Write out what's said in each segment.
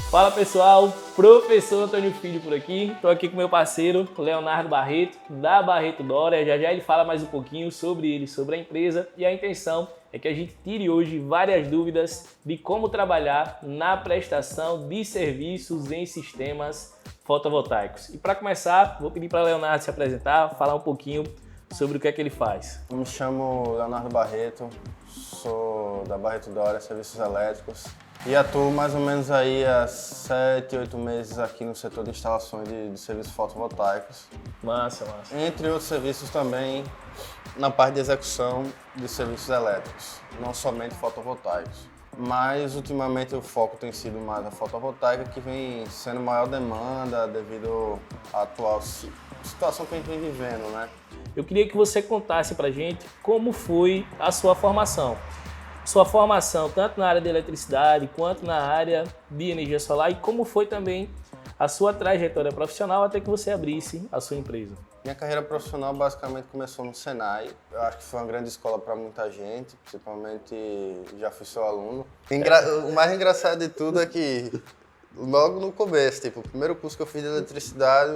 Fala pessoal, professor Antônio Filho por aqui. Estou aqui com meu parceiro Leonardo Barreto, da Barreto Doria. Já ele fala mais um pouquinho sobre ele, sobre a empresa, e a intenção é que a gente tire hoje várias dúvidas de como trabalhar na prestação de serviços em sistemas fotovoltaicos. E para começar, vou pedir para Leonardo se apresentar, falar um pouquinho sobre o que é que ele faz. Eu me chamo Leonardo Barreto, sou da Barreto Doria Serviços Elétricos e atuo mais ou menos aí há 7, 8 meses aqui no setor de instalações de serviços fotovoltaicos. Massa. Entre outros serviços também na parte de execução de serviços elétricos, não somente fotovoltaicos. Mas ultimamente o foco tem sido mais a fotovoltaica, que vem sendo maior demanda devido à atual situação que a gente vem vivendo, né? Eu queria que você contasse pra gente como foi a sua formação. Sua formação tanto na área de eletricidade quanto na área de energia solar e como foi também a sua trajetória profissional até que você abrisse a sua empresa. Minha carreira profissional basicamente começou no Senai. Eu acho que foi uma grande escola para muita gente, principalmente já fui seu aluno. O mais engraçado de tudo é que logo no começo, tipo, o primeiro curso que eu fiz de eletricidade,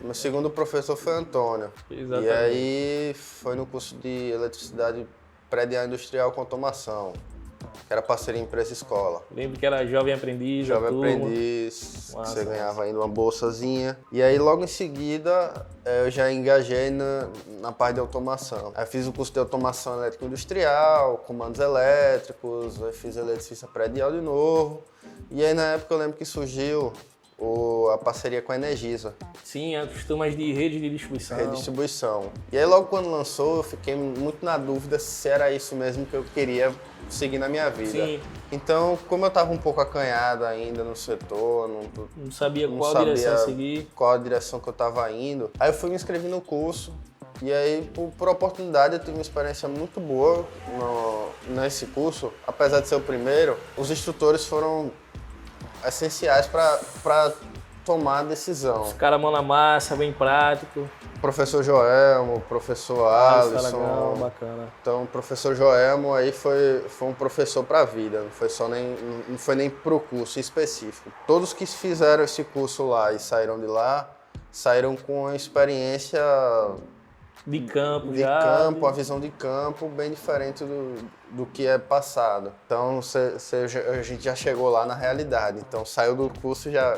meu segundo professor foi Antônio. Exatamente. E aí foi no curso de eletricidade predial industrial com automação, que era parceria empresa-escola. Lembro que era jovem aprendiz, Jovem turma. aprendiz, Massa, você ganhava ainda uma bolsazinha. E aí logo em seguida eu já engajei na parte de automação. Aí fiz o curso de automação elétrica industrial, comandos elétricos, aí fiz eletricista predial de novo. E aí na época eu lembro que surgiu a parceria com a Energisa. Sim, as turmas de rede de distribuição. Redistribuição. E aí logo quando lançou, eu fiquei muito na dúvida se era isso mesmo que eu queria seguir na minha vida. Sim. Então, como eu estava um pouco acanhado ainda no setor, Não sabia qual direção seguir. qual a direção que eu estava indo, aí eu fui me inscrever no curso. E aí, por oportunidade, eu tive uma experiência muito boa nesse curso. Apesar de ser o primeiro, os instrutores foram essenciais para tomar a decisão. Os caras mão na massa, bem prático. Professor Joelmo, professor Alisson. Bacana. Então, o professor Joelmo aí foi um professor para a vida, não foi nem para o curso específico. Todos que fizeram esse curso lá e saíram de lá, saíram com uma experiência de campo, a visão de campo bem diferente do que é passado. Então a gente já chegou lá na realidade. Então saiu do curso já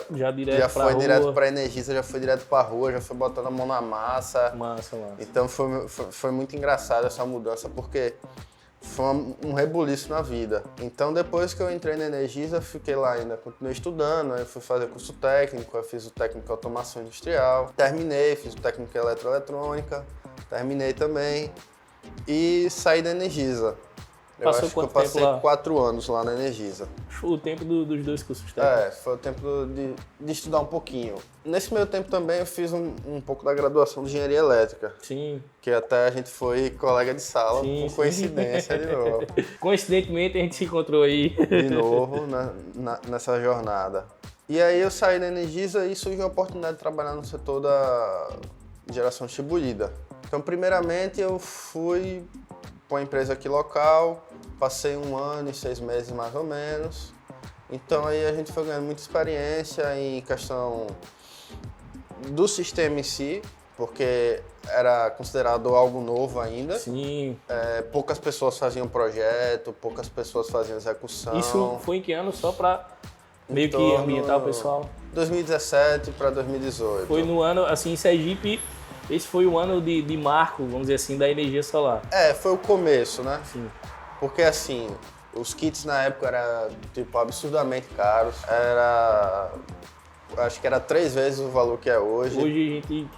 foi direto para a Energisa, já foi direto para a rua, já foi botando a mão na massa. Massa. Então foi muito engraçado essa mudança, porque foi um rebuliço na vida. Então depois que eu entrei na Energisa, fiquei lá ainda, continuei estudando, aí fui fazer curso técnico, eu fiz o técnico em automação industrial, terminei, fiz o técnico em eletroeletrônica, terminei também e saí da Energisa. Eu Passou acho que eu quanto tempo passei lá? 4 anos lá na Energisa. O tempo dos dois cursos técnicos. Foi o tempo de estudar um pouquinho. Nesse meio tempo também eu fiz um pouco da graduação de engenharia elétrica. Sim. Que até a gente foi colega de sala, por coincidência de novo. Coincidentemente a gente se encontrou aí. De novo nessa jornada. E aí eu saí da Energisa e surgiu a oportunidade de trabalhar no setor da geração distribuída. Então, primeiramente, eu fui para uma empresa aqui local, passei 1 ano e 6 meses mais ou menos. Então, aí a gente foi ganhando muita experiência em questão do sistema em si, porque era considerado algo novo ainda. Sim. Poucas pessoas faziam projeto, poucas pessoas faziam execução. Isso foi em que ano? Só para meio que ambientar o pessoal? 2017 para 2018. Foi no ano, assim, em Sergipe. Esse foi o ano de marco, vamos dizer assim, da energia solar. Foi o começo, né? Sim. Porque assim, os kits na época eram tipo absurdamente caros. Acho que era 3 vezes o valor que é hoje. Hoje a gente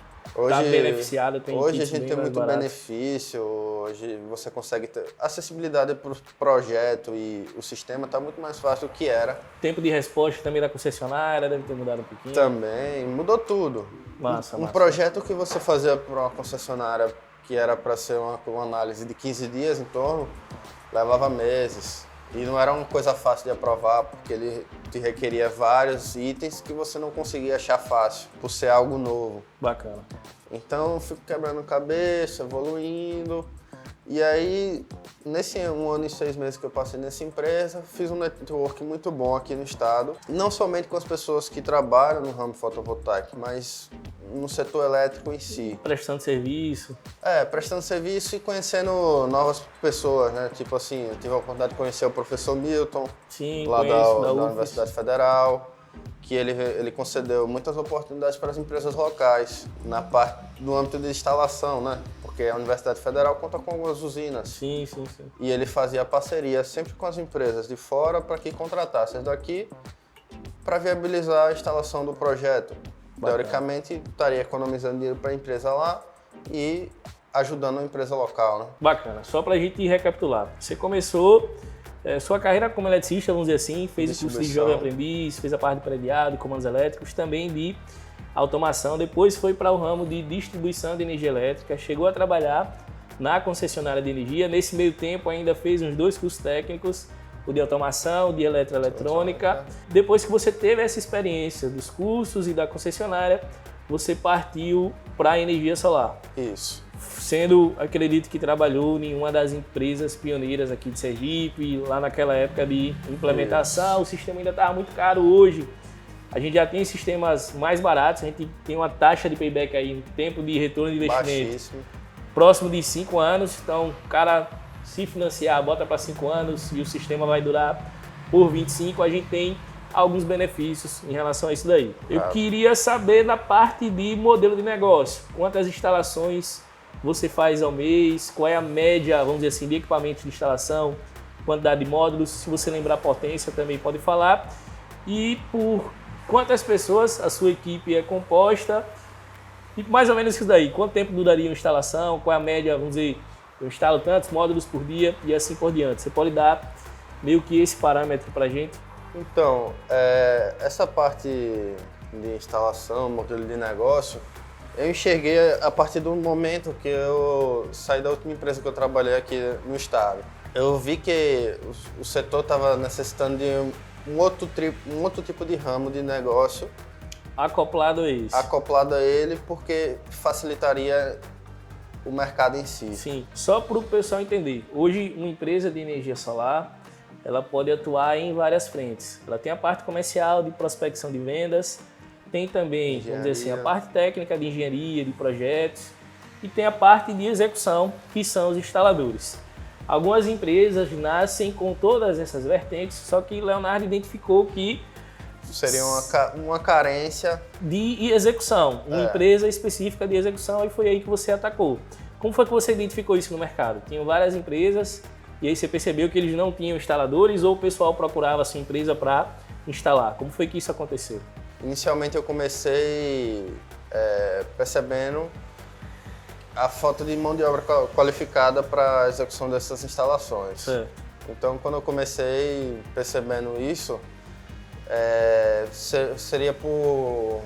tá beneficiado, tem Hoje a kits gente bem tem mais muito baratos. benefício, hoje você consegue ter acessibilidade para o projeto e o sistema está muito mais fácil do que era. Tempo de resposta também da concessionária deve ter mudado um pouquinho. Também, mudou tudo. Massa. Um projeto que você fazia para uma concessionária que era para ser uma análise de 15 dias em torno, levava meses. E não era uma coisa fácil de aprovar, porque ele te requeria vários itens que você não conseguia achar fácil, por ser algo novo. Bacana. Então eu fico quebrando cabeça, evoluindo. E aí, nesse 1 ano e 6 meses que eu passei nessa empresa, fiz um network muito bom aqui no estado. Não somente com as pessoas que trabalham no ramo fotovoltaico, mas no setor elétrico em si. Prestando serviço. Prestando serviço e conhecendo novas pessoas, né? Tipo assim, eu tive a oportunidade de conhecer o professor Milton, Sim, lá conheço, da Universidade Federal, que ele concedeu muitas oportunidades para as empresas locais, na parte do âmbito de instalação, né? Porque a Universidade Federal conta com algumas usinas. Sim. E ele fazia parceria sempre com as empresas de fora para que contratassem as daqui para viabilizar a instalação do projeto. Bacana. Teoricamente, estaria economizando dinheiro para a empresa lá e ajudando a empresa local, né? Bacana. Só para a gente recapitular. Você começou sua carreira como eletricista, vamos dizer assim, fez o curso de jovem aprendiz, fez a parte de prediado, comandos elétricos, também de automação. Depois foi para o ramo de distribuição de energia elétrica, chegou a trabalhar na concessionária de energia. Nesse meio tempo ainda fez uns 2 cursos técnicos, o de automação, o de eletroeletrônica. Depois que você teve essa experiência dos cursos e da concessionária, você partiu para a energia solar. Isso. Sendo, acredito que trabalhou em uma das empresas pioneiras aqui de Sergipe, lá naquela época de implementação. O sistema ainda estava muito caro hoje. A gente já tem sistemas mais baratos, a gente tem uma taxa de payback aí, um tempo de retorno de investimento baixíssimo, próximo de 5 anos. Então, o cara se financiar, bota para 5 anos e o sistema vai durar por 25, a gente tem alguns benefícios em relação a isso daí. Eu queria saber da parte de modelo de negócio, quantas instalações você faz ao mês, qual é a média, vamos dizer assim, de equipamentos de instalação, quantidade de módulos, se você lembrar a potência também pode falar, e por quantas pessoas a sua equipe é composta, e mais ou menos isso daí, quanto tempo duraria uma instalação, qual é a média, vamos dizer, eu instalo tantos módulos por dia e assim por diante. Você pode dar meio que esse parâmetro para a gente? Então, essa parte de instalação, modelo de negócio, eu enxerguei a partir do momento que eu saí da última empresa que eu trabalhei aqui no estado. Eu vi que o setor estava necessitando de um outro tipo de ramo de negócio. Acoplado a isso. Acoplado a ele, porque facilitaria o mercado em si. Sim, só para o pessoal entender. Hoje, uma empresa de energia solar, ela pode atuar em várias frentes. Ela tem a parte comercial de prospecção de vendas, tem também, vamos dizer assim, a parte técnica de engenharia, de projetos, e tem a parte de execução, que são os instaladores. Algumas empresas nascem com todas essas vertentes, só que Leonardo identificou que seria uma carência de execução, uma empresa específica de execução, e foi aí que você atacou. Como foi que você identificou isso no mercado? Tinham várias empresas, e aí você percebeu que eles não tinham instaladores, ou o pessoal procurava a sua empresa para instalar? Como foi que isso aconteceu? Inicialmente eu comecei percebendo a falta de mão de obra qualificada para a execução dessas instalações. Certo. Então, quando eu comecei percebendo isso, seria por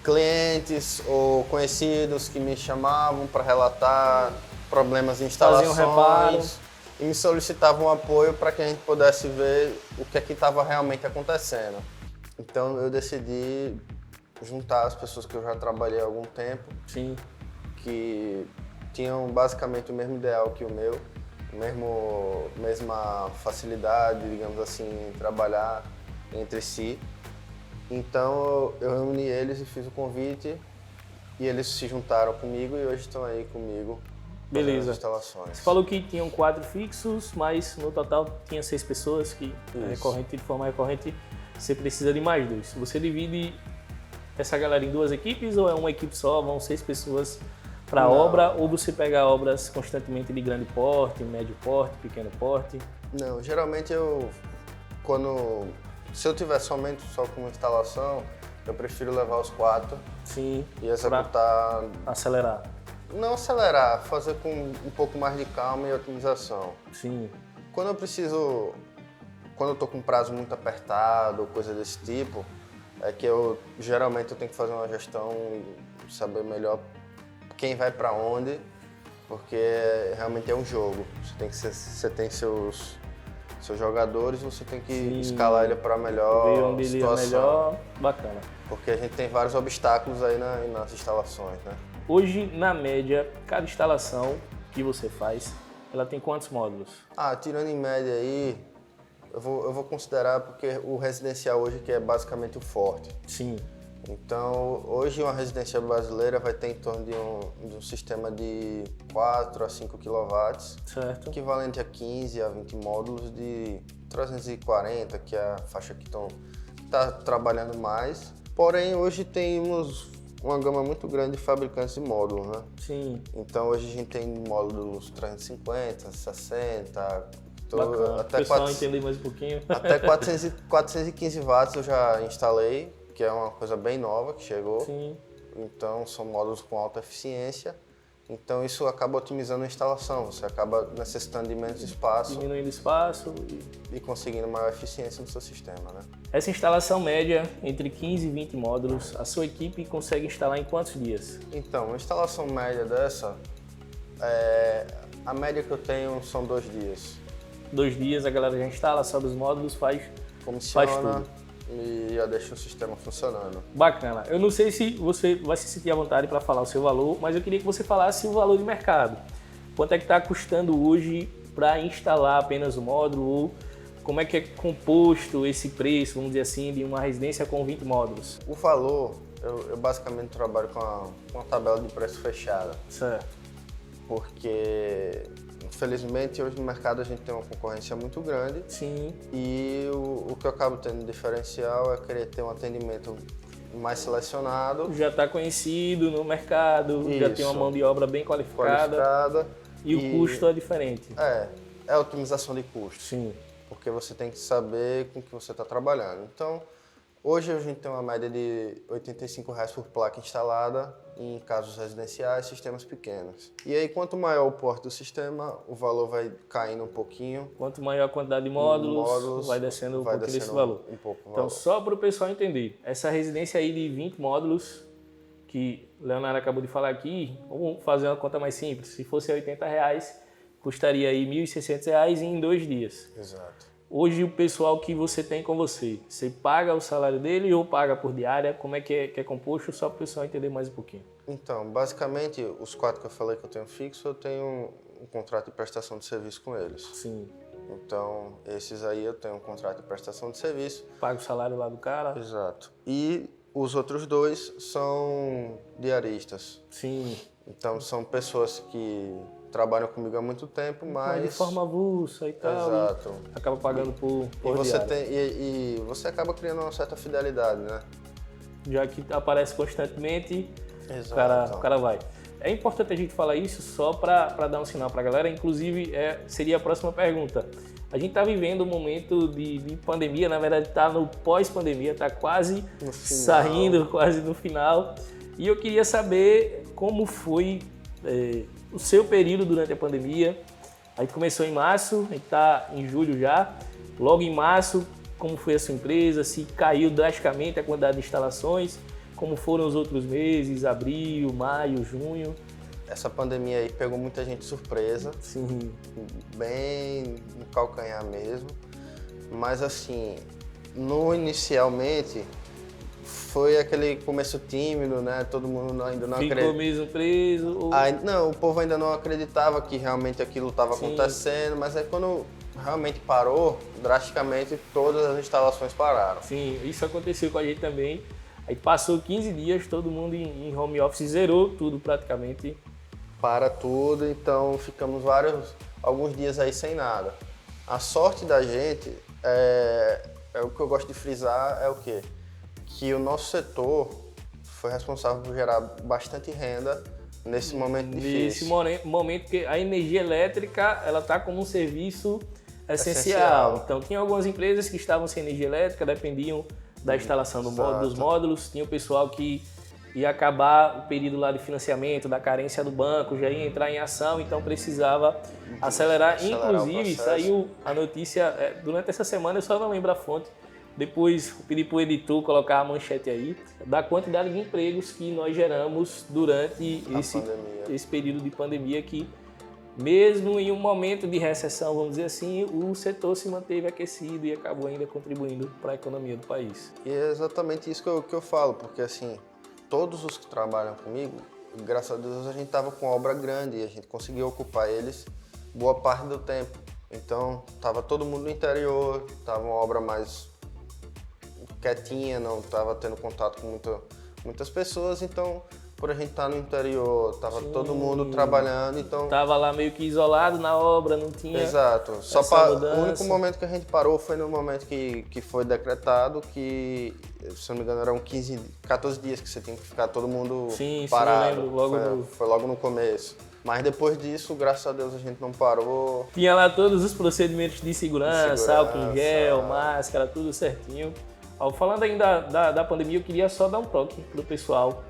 clientes ou conhecidos que me chamavam para relatar problemas de instalações. Faziam reparo. E me solicitavam apoio para que a gente pudesse ver o que é que estava realmente acontecendo. Então eu decidi juntar as pessoas que eu já trabalhei há algum tempo, Sim. que tinham basicamente o mesmo ideal que o meu, mesma facilidade, digamos assim, em trabalhar entre si. Então eu reuni eles e fiz o convite e eles se juntaram comigo e hoje estão aí comigo. Beleza. As instalações. Você falou que tinham 4 fixos, mas no total tinha 6 pessoas, que de forma recorrente você precisa de mais 2. Você divide essa galera em 2 equipes ou é uma equipe só, vão 6 pessoas para a obra, ou você pega obras constantemente de grande porte, médio porte, pequeno porte? Não, geralmente se eu tiver somente com instalação, eu prefiro levar os 4 Sim, e executar. Acelerar. Não acelerar, fazer com um pouco mais de calma e otimização. Sim. Quando eu tô com um prazo muito apertado, coisa desse tipo, é que geralmente eu tenho que fazer uma gestão e saber melhor quem vai para onde, porque realmente é um jogo. Você tem seus jogadores, você tem que escalar ele para a melhor situação. Melhor, bacana. Porque a gente tem vários obstáculos aí nas instalações, né? Hoje, na média, cada instalação que você faz, ela tem quantos módulos? Tirando em média aí, eu vou considerar porque o residencial hoje que é basicamente o forte. Sim. Então, hoje uma residência brasileira vai ter em torno de um sistema de 4 a 5 kW, Certo. equivalente a 15 a 20 módulos de 340, que é a faixa que está trabalhando mais. Porém, hoje temos uma gama muito grande de fabricantes de módulos, né? Sim. Então, hoje a gente tem módulos 350, 60, Bacana. até O pessoal entender mais um pouquinho. até 415 watts eu já instalei, que é uma coisa bem nova que chegou. Sim. Então são módulos com alta eficiência. Então isso acaba otimizando a instalação, você acaba necessitando de menos espaço Diminuindo espaço. e conseguindo maior eficiência no seu sistema, né? Essa instalação média, entre 15 e 20 módulos, a sua equipe consegue instalar em quantos dias? Então, uma instalação média dessa, a média que eu tenho são 2 dias. 2 dias a galera já instala, sobe os módulos, faz Comissiona tudo. e já deixa o sistema funcionando. Bacana. Eu não sei se você vai se sentir à vontade para falar o seu valor, mas eu queria que você falasse o valor de mercado. Quanto é que está custando hoje para instalar apenas o módulo ou como é que é composto esse preço, vamos dizer assim, de uma residência com 20 módulos? O valor, eu basicamente trabalho com uma tabela de preço fechada. Certo. Porque, infelizmente, hoje no mercado a gente tem uma concorrência muito grande. Sim. E o que eu acabo tendo diferencial é querer ter um atendimento mais selecionado. Já está conhecido no mercado, já tem uma Isso. mão de obra bem qualificada e o custo é diferente. É a otimização de custos. Sim. Porque você tem que saber com o que você está trabalhando. Então, hoje a gente tem uma média de R$ 85,00 por placa instalada em casos residenciais, sistemas pequenos. E aí, quanto maior o porte do sistema, o valor vai caindo um pouquinho. Quanto maior a quantidade de módulos vai descendo um pouco desse valor. Um pouco o Então, valor. só para o pessoal entender, essa residência aí de 20 módulos, que o Leonardo acabou de falar aqui, vamos fazer uma conta mais simples. Se fosse R$80,00, custaria aí R$1.600 em 2 dias. Exato. Hoje, o pessoal que você tem com você paga o salário dele ou paga por diária? Como é que é composto? Só para o pessoal entender mais um pouquinho. Então, basicamente, os 4 que eu falei que eu tenho fixo, eu tenho um contrato de prestação de serviço com eles. Sim. Então, esses aí eu tenho um contrato de prestação de serviço. Paga o salário lá do cara? Exato. E os outros 2 são diaristas. Sim. Então, são pessoas que trabalham comigo há muito tempo, mas... De forma avulsa e tal. Exato. E acaba pagando por E diária. você acaba criando uma certa fidelidade, né? Já que aparece constantemente, Exato. o cara vai. É importante a gente falar isso só para dar um sinal para a galera. Inclusive, seria a próxima pergunta. A gente está vivendo um momento de pandemia, na verdade está no pós-pandemia, está quase saindo, quase no final. E eu queria saber como foi o seu período durante a pandemia. A gente começou em março, a gente está em julho já. Logo em março, como foi a sua empresa? Se caiu drasticamente a quantidade de instalações? Como foram os outros meses, abril, maio, junho? Essa pandemia aí pegou muita gente de surpresa. Sim. Bem no calcanhar mesmo. Mas assim, inicialmente foi aquele começo tímido, né? Todo mundo ainda não acreditava. Ficou mesmo preso? Ou... Não, o povo ainda não acreditava que realmente aquilo estava acontecendo, mas aí quando realmente parou, drasticamente todas as instalações pararam. Sim, isso aconteceu com a gente também. Aí passou 15 dias, todo mundo em home office, zerou tudo praticamente. Para tudo, então ficamos alguns dias aí sem nada. A sorte da gente, é o que eu gosto de frisar, é o quê? Que o nosso setor foi responsável por gerar bastante renda nesse momento difícil. Nesse momento que a energia elétrica ela está como um serviço essencial. Então, tinha algumas empresas que estavam sem energia elétrica, dependiam da instalação dos módulos. Tinha o pessoal que ia acabar o período lá de financiamento, da carência do banco, já ia entrar em ação, então precisava acelerar. Inclusive, saiu a notícia, durante essa semana, eu só não lembro a fonte, depois pedi para o editor colocar a manchete aí, da quantidade de empregos que nós geramos durante esse período de pandemia que, mesmo em um momento de recessão, vamos dizer assim, o setor se manteve aquecido e acabou ainda contribuindo para a economia do país. E é exatamente isso que eu falo, porque assim, todos os que trabalham comigo, graças a Deus a gente estava com obra grande e a gente conseguiu ocupar eles boa parte do tempo. Então estava todo mundo no interior, estava uma obra mais quietinha, não estava tendo contato com muitas pessoas, então por a gente estar no interior, estava todo mundo trabalhando, então... Tava lá meio que isolado na obra, não tinha... Exato. O único momento que a gente parou foi no momento que foi decretado que, se não me engano, eram 14 dias que você tinha que ficar todo mundo parado. Sim, eu lembro. Foi logo no começo. Mas depois disso, graças a Deus, a gente não parou. Tinha lá todos os procedimentos de segurança, álcool em gel, máscara, tudo certinho. Falando ainda da pandemia, eu queria só dar um toque pro pessoal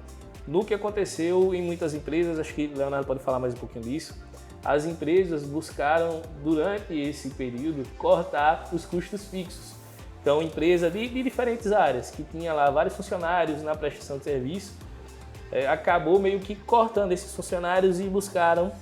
no que aconteceu em muitas empresas. Acho que o Leonardo pode falar mais um pouquinho disso. As empresas buscaram, durante esse período, cortar os custos fixos. Então, empresa de diferentes áreas, que tinha lá vários funcionários na prestação de serviço, acabou meio que cortando esses funcionários e buscaram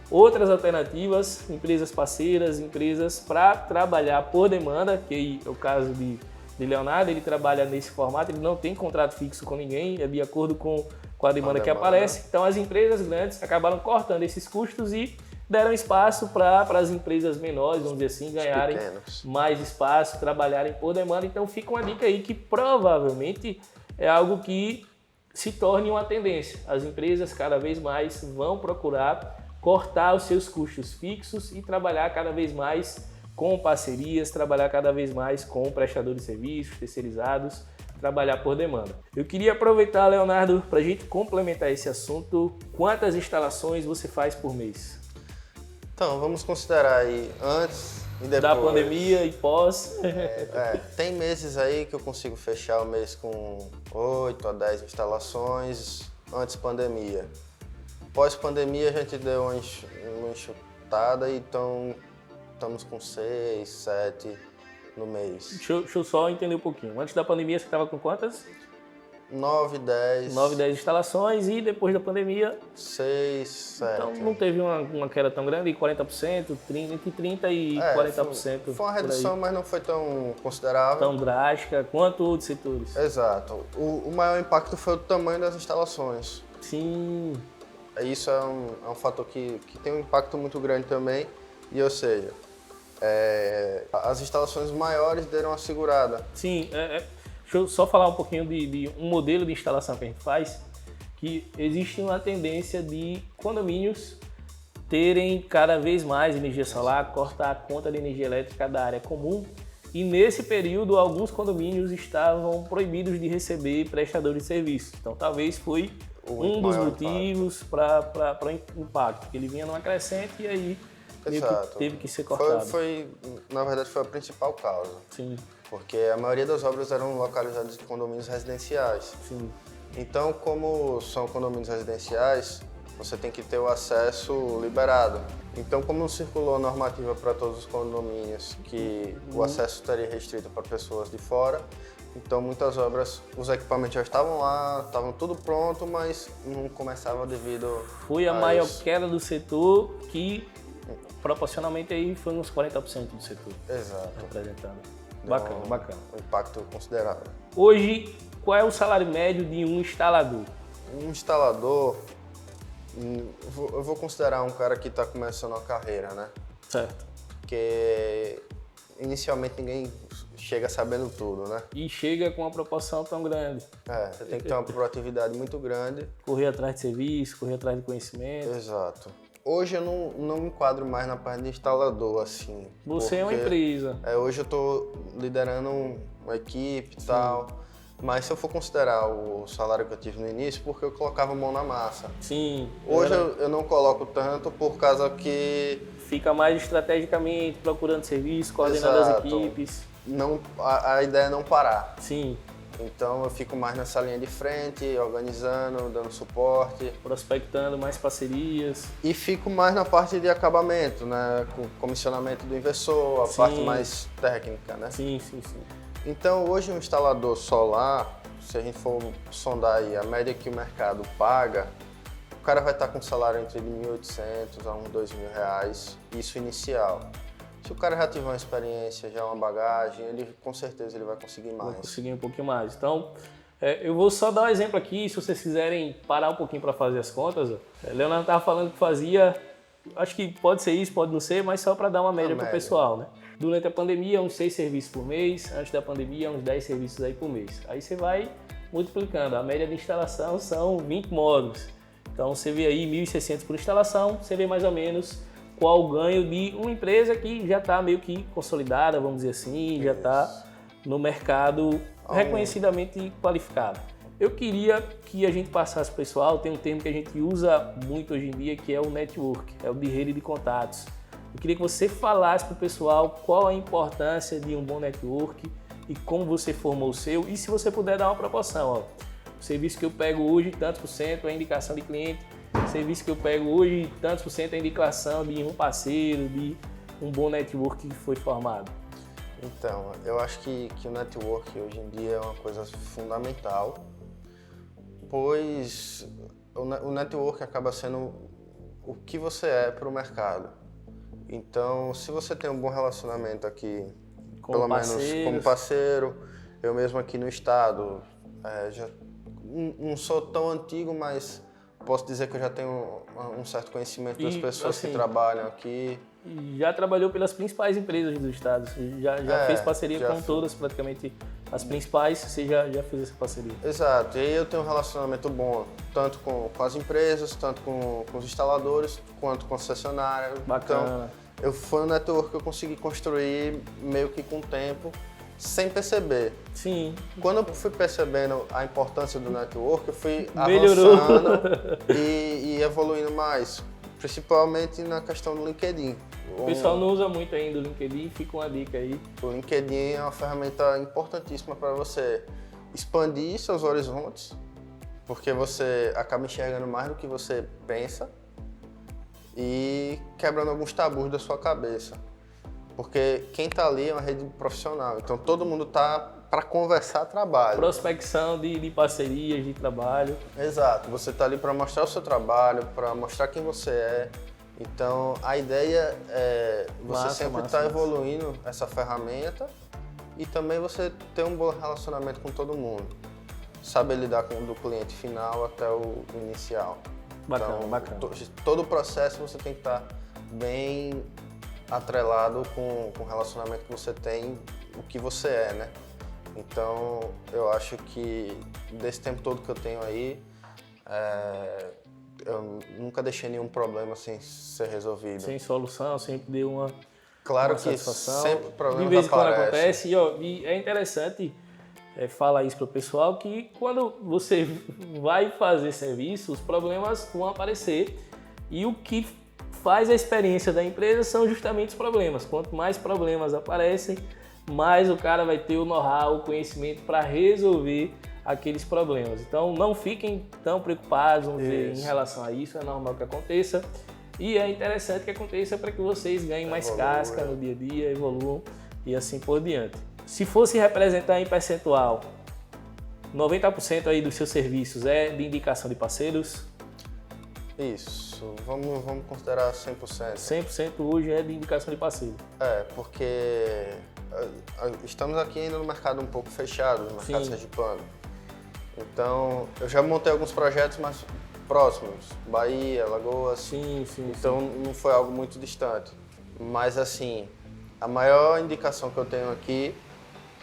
outras alternativas, empresas parceiras, empresas para trabalhar por demanda, que é o caso de Leonardo. Ele trabalha nesse formato, ele não tem contrato fixo com ninguém, é de acordo com a demanda que aparece. Então as empresas grandes acabaram cortando esses custos e deram espaço para as empresas menores, vamos dizer assim, ganharem mais espaço, trabalharem por demanda. Então fica uma dica aí que provavelmente é algo que se torne uma tendência. As empresas cada vez mais vão procurar cortar os seus custos fixos e trabalhar cada vez mais com parcerias, trabalhar cada vez mais com prestadores de serviços, terceirizados, trabalhar por demanda. Eu queria aproveitar, Leonardo, para a gente complementar esse assunto. Quantas instalações você faz por mês? Então, vamos considerar aí antes e depois. Da pandemia e pós. Tem meses aí que eu consigo fechar o mês com 8 a 10 instalações antes pandemia. Pós-pandemia a gente deu uma enxutada e então estamos com 6, 7 no mês. Deixa eu só entender um pouquinho. Antes da pandemia você estava com quantas? 9, 10. 9, 10 instalações e depois da pandemia? 6, 7. Então não teve uma queda tão grande, 40%, entre 30% e 40%. Foi uma redução, mas não foi tão considerável. Tão drástica quanto outros setores. Exato. O maior impacto foi o tamanho das instalações. Sim. Isso é um fator que tem um impacto muito grande também. E, ou seja, as instalações maiores deram uma segurada. Sim, deixa eu só falar um pouquinho de um modelo de instalação que a gente faz, que existe uma tendência de condomínios terem cada vez mais energia solar, cortar a conta de energia elétrica da área comum, e nesse período alguns condomínios estavam proibidos de receber prestadores de serviço. Então talvez foi um dos motivos para o impacto, porque ele vinha numa crescente e aí teve que ser cortado. Na verdade, foi a principal causa. Sim. Porque a maioria das obras eram localizadas em condomínios residenciais. Sim. Então, como são condomínios residenciais, você tem que ter o acesso liberado. Então, como não circulou a normativa para todos os condomínios que o acesso estaria restrito para pessoas de fora, então muitas obras, os equipamentos já estavam lá, estavam tudo pronto, mas não começava devido Foi a maior queda do setor, que proporcionalmente aí foi uns 40% do setor. Exato. Representando. Bacana. Um impacto considerável. Hoje, qual é o salário médio de um instalador? Um instalador, eu vou considerar um cara que está começando a carreira, né? Certo. Porque inicialmente ninguém chega sabendo tudo, né? E chega com uma proporção tão grande. Você tem que ter uma proatividade muito grande. Correr atrás de serviço, correr atrás de conhecimento. Exato. Hoje eu não me enquadro mais na parte de instalador, assim. Você é uma empresa. Hoje eu estou liderando uma equipe e tal. Mas se eu for considerar o salário que eu tive no início, porque eu colocava a mão na massa. Sim. Hoje eu não coloco tanto por causa que... Fica mais estrategicamente, procurando serviço, coordenando as equipes. A ideia é não parar. Sim. Então eu fico mais nessa linha de frente, organizando, dando suporte. Prospectando mais parcerias. E fico mais na parte de acabamento, né? Com comissionamento do inversor, a parte mais técnica, né? Sim. Então hoje um instalador solar, se a gente for sondar aí a média que o mercado paga, o cara vai estar com um salário entre R$ 1.800 a uns R$2.000, isso inicial. Se o cara já tiver uma experiência, já uma bagagem, com certeza ele vai conseguir mais. Vai conseguir um pouquinho mais. Então, Eu vou só dar um exemplo aqui, se vocês quiserem parar um pouquinho para fazer as contas. Leonardo estava falando que fazia, acho que pode ser isso, pode não ser, mas só para dar uma média para o pessoal, né? Durante a pandemia, uns 6 serviços por mês. Antes da pandemia, uns 10 serviços aí por mês. Aí você vai multiplicando. A média de instalação são 20 módulos. Então você vê aí 1.600 por instalação. Você vê mais ou menos qual o ganho de uma empresa que já está meio que consolidada, vamos dizer assim, já está no mercado reconhecidamente qualificado. Eu queria que a gente passasse para o pessoal, tem um termo que a gente usa muito hoje em dia, que é o network, é o de rede de contatos. Eu queria que você falasse para o pessoal qual a importância de um bom network e como você formou o seu, e se você puder dar uma proporção. Ó, o serviço que eu pego hoje, tantos por cento é indicação de cliente, o serviço que eu pego hoje, tantos por cento é indicação de um parceiro, de um bom network que foi formado. Então, eu acho que o network hoje em dia é uma coisa fundamental, pois o network acaba sendo o que você é para o mercado. Então, se você tem um bom relacionamento aqui, pelo menos como parceiro, eu mesmo aqui no estado, já não sou tão antigo, mas posso dizer que eu já tenho um certo conhecimento das pessoas que trabalham aqui. Já trabalhou pelas principais empresas do estado, já fez parceria com todas, praticamente as principais, você já fez essa parceria. Exato, e aí eu tenho um relacionamento bom, tanto com as empresas, tanto com os instaladores, quanto com a concessionária. Bacana. Então, foi um network que eu consegui construir meio que com o tempo, sem perceber. Sim. Quando eu fui percebendo a importância do network, eu fui avançando e evoluindo mais, principalmente na questão do LinkedIn. O pessoal não usa muito ainda o LinkedIn, fica uma dica aí. O LinkedIn é uma ferramenta importantíssima para você expandir seus horizontes, porque você acaba enxergando mais do que você pensa e quebrando alguns tabus da sua cabeça. Porque quem está ali é uma rede profissional, então todo mundo está para conversar trabalho. Prospecção de parcerias, de trabalho. Exato, você está ali para mostrar o seu trabalho, para mostrar quem você é. Então a ideia é você sempre estar evoluindo essa ferramenta e também você ter um bom relacionamento com todo mundo. Saber lidar com do cliente final até o inicial. Bacana, então, bacana. Todo o processo você tem que estar bem atrelado com o relacionamento que você tem, o que você é, né? Então, eu acho que desse tempo todo que eu tenho aí, eu nunca deixei nenhum problema sem ser resolvido. Sem solução, sempre deu uma Claro uma que satisfação. sempre problemas de vez em quando aparecem. acontece. E é interessante falar isso para o pessoal, que quando você vai fazer serviço, os problemas vão aparecer. E o que faz a experiência da empresa são justamente os problemas. Quanto mais problemas aparecem, mais o cara vai ter o know-how, o conhecimento para resolver aqueles problemas. Então não fiquem tão preocupados, vamos dizer, em relação a isso, é normal que aconteça. E é interessante que aconteça para que vocês ganhem mais casca no dia a dia, evoluam e assim por diante. Se fosse representar em percentual, 90% aí dos seus serviços é de indicação de parceiros? Isso, vamos considerar 100%. 100% hoje é de indicação de parceiro. Porque estamos aqui ainda no mercado um pouco fechado, no mercado sergipano. Então, eu já montei alguns projetos mais próximos, Bahia, Alagoas. Então, não foi algo muito distante. Mas, assim, a maior indicação que eu tenho aqui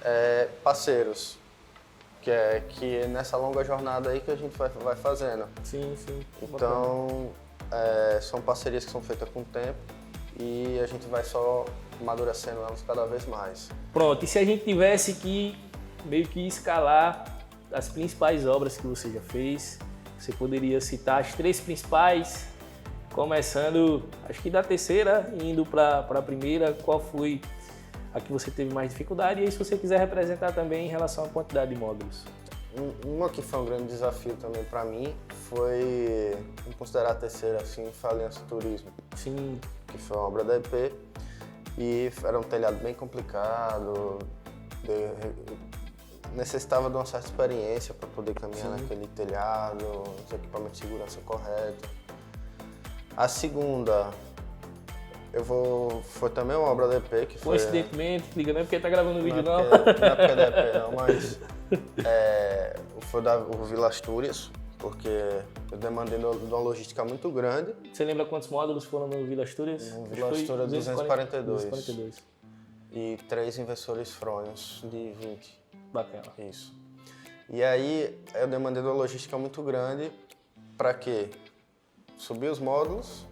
é parceiros, que é nessa longa jornada aí que a gente vai fazendo. Então, são parcerias que são feitas com o tempo e a gente vai só amadurecendo elas cada vez mais. Pronto, e se a gente tivesse que meio que escalar as principais obras que você já fez, você poderia citar as 3 principais, começando, acho que da terceira, indo para a primeira, qual foi a que você teve mais dificuldade? E aí, se você quiser representar também em relação à quantidade de módulos. Uma que foi um grande desafio também para mim foi, vamos considerar a terceira assim, foi a Aliança Turismo. Que foi uma obra da EP e era um telhado bem complicado, necessitava de uma certa experiência para poder caminhar naquele telhado, os equipamentos de segurança corretos. A segunda, foi também uma obra da EP que foi... Coincidentemente, liga, não é porque tá gravando o vídeo não. Não é porque é da EP não, mas Foi o Vila Astúrias, porque eu demandei de uma logística muito grande. Você lembra quantos módulos foram no Vila Astúrias? No Vila Astúrias, 242. 242. E 3 inversores frônios de 20. Bacana. Isso. E aí eu demandei de uma logística muito grande para quê? Subir os módulos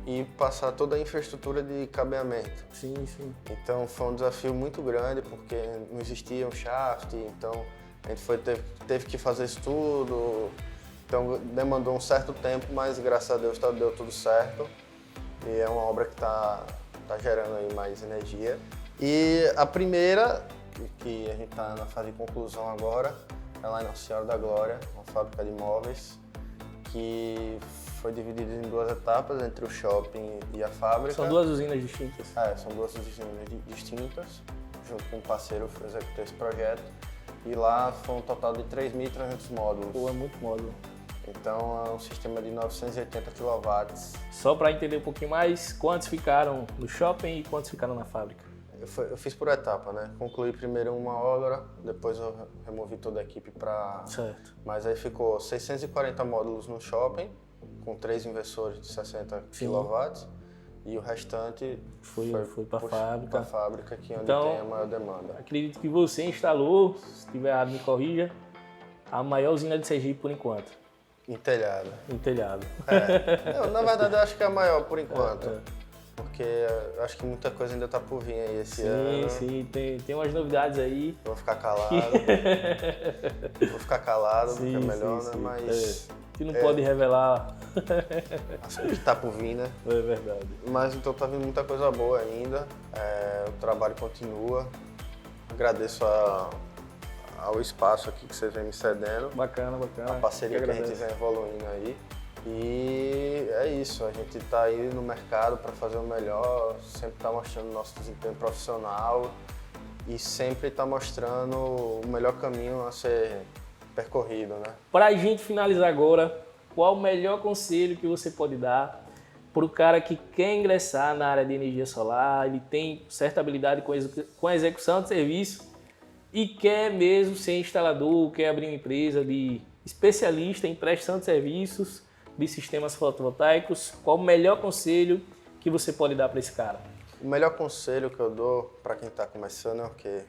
e passar toda a infraestrutura de cabeamento. Sim, sim. Então foi um desafio muito grande, porque não existia um shaft, então a gente teve que fazer isso tudo. Então demandou um certo tempo, mas graças a Deus deu tudo certo. E é uma obra que está gerando aí mais energia. E a primeira, que a gente está na fase de conclusão agora, é lá em Nossa Senhora da Glória, uma fábrica de móveis, que foi dividida em 2 etapas, entre o shopping e a fábrica. São 2 usinas distintas? São 2 usinas distintas, junto com um parceiro que executou esse projeto. E lá foi um total de 3.300 módulos. Pô, é muito módulo. Então é um sistema de 980 kW. Só para entender um pouquinho mais, quantos ficaram no shopping e quantos ficaram na fábrica? Eu fiz por etapa, né? Concluí primeiro uma obra, depois eu removi toda a equipe para... Certo. Mas aí ficou 640 módulos no shopping, com 3 inversores de 60 kW, e o restante foi para a fábrica. Para a fábrica, que é onde então, tem a maior demanda. Acredito que você instalou, se estiver errado me corrija, a maior usina de Sergipe por enquanto. Em telhado. Em telhado. Não, na verdade eu acho que é a maior por enquanto. Porque eu acho que muita coisa ainda está por vir aí esse ano. Sim, tem umas novidades aí. Vou ficar calado. Vou ficar calado, porque é melhor, né? Mas... Que não pode revelar. Acho que está por vir, né? É verdade. Mas então tá vindo muita coisa boa ainda. O trabalho continua. Agradeço ao espaço aqui que vocês vêm me cedendo. Bacana. A parceria que a gente vem evoluindo aí. E é isso, a gente está aí no mercado para fazer o melhor, sempre está mostrando o nosso desempenho profissional e sempre está mostrando o melhor caminho a ser percorrido, né? Para a gente finalizar agora, qual o melhor conselho que você pode dar para o cara que quer ingressar na área de energia solar, ele tem certa habilidade com a execução de serviço e quer mesmo ser instalador, quer abrir uma empresa de especialista em prestação de serviços de sistemas fotovoltaicos? Qual o melhor conselho que você pode dar para esse cara? O melhor conselho que eu dou para quem está começando é o quê?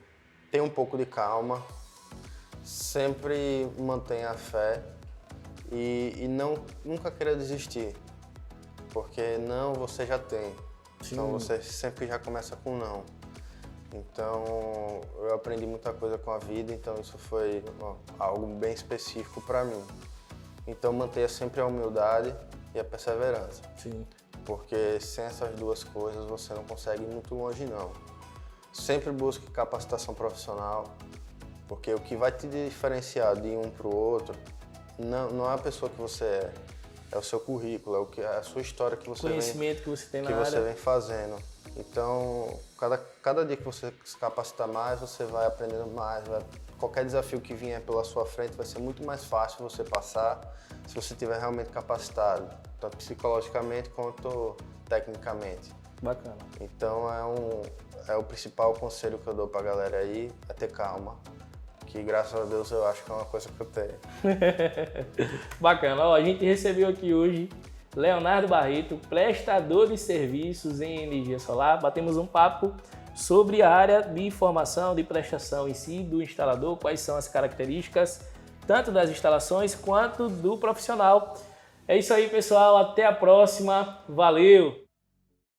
Tenha um pouco de calma, sempre mantenha a fé e nunca queira desistir, porque não você já tem. Sim. Então você sempre já começa com não. Então eu aprendi muita coisa com a vida, então isso foi algo bem específico para mim. Então mantenha sempre a humildade e a perseverança. Sim. Porque sem essas 2 coisas você não consegue ir muito longe não. Sempre busque capacitação profissional, porque o que vai te diferenciar de um para o outro não é a pessoa que você é o seu currículo, é a sua história que você conhecimento que você tem na área. Que você vem fazendo. Então, cada dia que você se capacitar mais, você vai aprendendo mais. Qualquer desafio que vier pela sua frente vai ser muito mais fácil você passar se você estiver realmente capacitado, tanto psicologicamente quanto tecnicamente. Bacana. Então, é o principal conselho que eu dou pra galera aí, é ter calma. Que graças a Deus eu acho que é uma coisa que eu tenho. Bacana. Ó, a gente recebeu aqui hoje Leonardo Barreto, prestador de serviços em energia solar. Batemos um papo sobre a área de formação, de prestação em si, do instalador, quais são as características, tanto das instalações quanto do profissional. É isso aí, pessoal. Até a próxima. Valeu!